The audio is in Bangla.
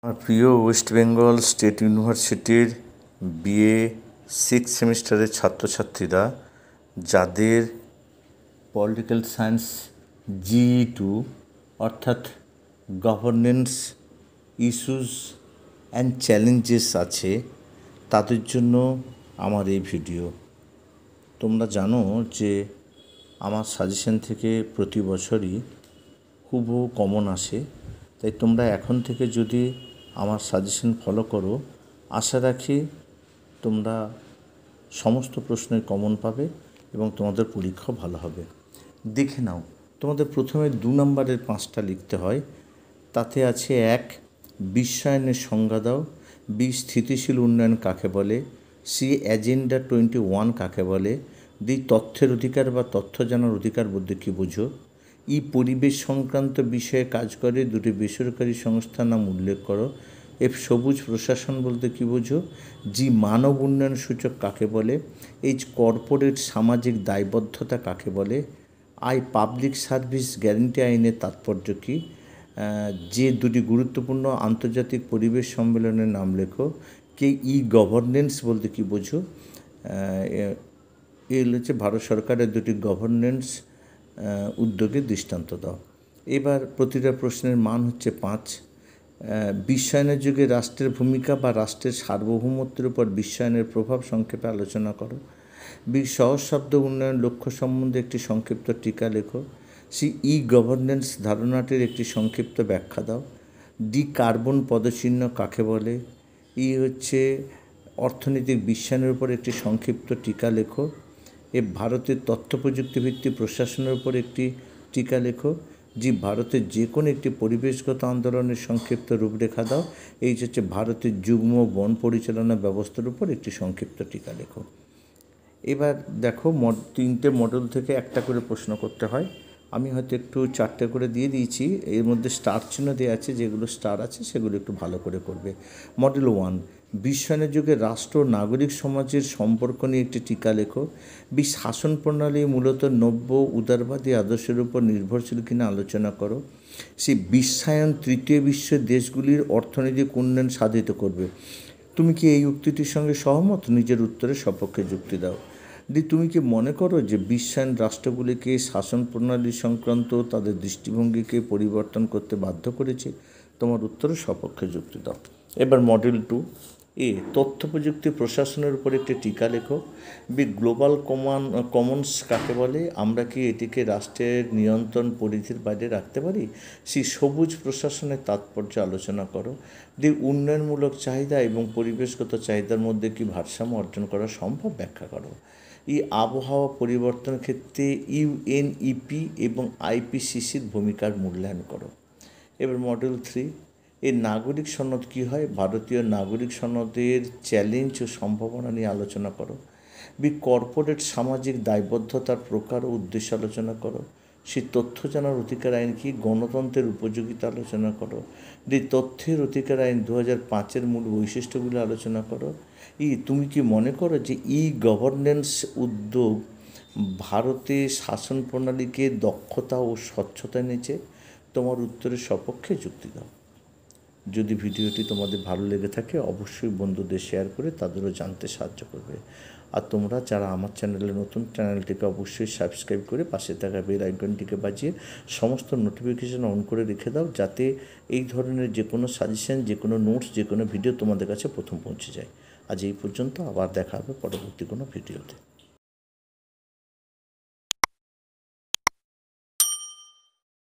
আমার প্রিয় ওয়েস্ট বেঙ্গল স্টেট ইউনিভার্সিটির বিএ সিক্স সেমিস্টারের ছাত্রছাত্রীরা যাদের পলিটিক্যাল সায়েন্স GE2 অর্থাৎ গভর্নেন্স ইস্যুস অ্যান্ড চ্যালেঞ্জেস আছে, তাদের জন্য আমার এই ভিডিও। তোমরা জানো যে আমার সাজেশন থেকে প্রতি বছরই হুবহু কমন আসে, তাই তোমরা এখন থেকে যদি আমার সাজেশন ফলো করো, আশা রাখি তোমরা সমস্ত প্রশ্নের কমন পাবে এবং তোমাদের পরীক্ষা ভালো হবে। দেখে নাও, তোমাদের প্রথমে 2 নম্বরের 5টা লিখতে হয়। তাতে আছে 1, বিশ্বায়নের সংজ্ঞা দাও। B, স্থিতিশীল উন্নয়ন কাকে বলে। C, এজেন্ডা 21 কাকে বলে। D, তথ্যের অধিকার বা তথ্য জানার অধিকার বলতে কী বোঝো। E, পরিবেশ সংক্রান্ত বিষয়ে কাজ করে দুটি বেসরকারি সংস্থার নাম উল্লেখ করো। F, সবুজ প্রশাসন বলতে কী বোঝো। G, মানব উন্নয়ন সূচক কাকে বলে। H, কর্পোরেট সামাজিক দায়বদ্ধতা কাকে বলে। I, পাবলিক সার্ভিস গ্যারান্টি আইনের তাৎপর্য কী। যে দুটি গুরুত্বপূর্ণ আন্তর্জাতিক পরিবেশ সম্মেলনের নাম লেখো। কে, ই গভর্নেন্স বলতে কী বোঝো। এগুলো হচ্ছে ভারত সরকারের দুটি গভর্নেন্স উদ্যোগের দৃষ্টান্ত দাও। এবার প্রতিটা প্রশ্নের মান হচ্ছে 5। বিশ্বায়নের যুগে রাষ্ট্রের ভূমিকা বা রাষ্ট্রের সার্বভৌমত্বের উপর বিশ্বায়নের প্রভাব সংক্ষেপে আলোচনা করো। বি, সহজ শব্দ উন্নয়ন লক্ষ্য সম্বন্ধে একটি সংক্ষিপ্ত টিকা লেখো। সি, ই গভর্নেন্স ধারণাটির একটি সংক্ষিপ্ত ব্যাখ্যা দাও। ডি, কার্বন পদচিহ্ন কাকে বলে। ই হচ্ছে অর্থনৈতিক বিশ্বায়নের উপর একটি সংক্ষিপ্ত টিকা লেখো। এ, ভারতের তথ্য প্রযুক্তিভিত্তিক প্রশাসনের উপর একটি টিকা লেখো। জি, ভারতের যে কোনো একটি পরিবেশগত আন্দোলনের সংক্ষিপ্ত রূপরেখা দাও। এই হচ্ছে ভারতের যুগ্ম বন পরিচালনা ব্যবস্থার উপর একটি সংক্ষিপ্ত টিকা লেখো। এবার দেখো, 3টে মডেল থেকে একটা করে প্রশ্ন করতে হয়। আমি হয়তো একটু 4টে করে দিয়ে দিয়েছি, এর মধ্যে স্টার চিহ্ন দেওয়া আছে, যেগুলো স্টার আছে সেগুলো একটু ভালো করে করবে। মডেল 1, বিশ্বায়নের যুগে রাষ্ট্র ও নাগরিক সমাজের সম্পর্ক নিয়ে একটি টিকা লেখো। বি, শাসন প্রণালী মূলত নব্য উদারবাদী আদর্শের উপর নির্ভরশীল কিনা আলোচনা করো। সে, বিশ্বায়ন তৃতীয় বিশ্বের দেশগুলির অর্থনৈতিক উন্নয়ন সাধিত করবে। তুমি কি এই উক্তিটির সঙ্গে সহমত? নিজের উত্তরের সপক্ষে যুক্তি দাও। দি, তুমি কি মনে করো যে বিশ্বায়ন রাষ্ট্রগুলিকে শাসন প্রণালী সংক্রান্ত তাদের দৃষ্টিভঙ্গিকে পরিবর্তন করতে বাধ্য করেছে? তোমার উত্তরের সপক্ষে যুক্তি দাও। এবার মডেল 2, এ, তথ্য প্রযুক্তি প্রশাসনের উপর একটি টিকা লেখো। বি, গ্লোবাল কমন্স কাকে বলে, আমরা কি এটিকে রাষ্ট্রের নিয়ন্ত্রণ পরিধির বাইরে রাখতে পারি। সি, সবুজ প্রশাসনের তাৎপর্য আলোচনা করো। ডি, উন্নয়নমূলক চাহিদা এবং পরিবেশগত চাহিদার মধ্যে কি ভারসাম্য অর্জন করা সম্ভব, ব্যাখ্যা করো। ই, আবহাওয়া পরিবর্তনের ক্ষেত্রে UNEP এবং IPCCর ভূমিকার মূল্যায়ন করো। এবার মডেল 3, এর নাগরিক সনদ কী হয়, ভারতীয় নাগরিক সনদের চ্যালেঞ্জ ও সম্ভাবনা নিয়ে আলোচনা করো। বি, কর্পোরেট সামাজিক দায়বদ্ধতার প্রকার ও উদ্দেশ্য আলোচনা করো। সে, তথ্য জানার অধিকার আইন কি, গণতন্ত্রের উপযোগিতা আলোচনা করো। ডি, তথ্যের অধিকার আইন 2005-এর মূল বৈশিষ্ট্যগুলো আলোচনা করো। ই, তুমি কি মনে করো যে ই গভর্নেন্স উদ্যোগ ভারতে শাসন প্রণালীকে দক্ষতা ও স্বচ্ছতা এনেছে? তোমার উত্তরের সপক্ষে যুক্তি দাও। যদি ভিডিওটি তোমাদের ভালো লেগে থাকে, অবশ্যই বন্ধুদের শেয়ার করে তাদেরও জানতে সাহায্য করবে। আর তোমরা যারা আমার চ্যানেলে নতুন, চ্যানেলটিকে অবশ্যই সাবস্ক্রাইব করে পাশে থাকা বেল আইকনটিকে বাজিয়ে সমস্ত নোটিফিকেশান অন করে রেখে দাও, যাতে এই ধরনের যে কোনো সাজেশন, যে কোনো নোটস, যে কোনো ভিডিও তোমাদের কাছে প্রথম পৌঁছে যায়। আজ এই পর্যন্ত, আবার দেখা হবে পরবর্তী কোনো ভিডিওতে।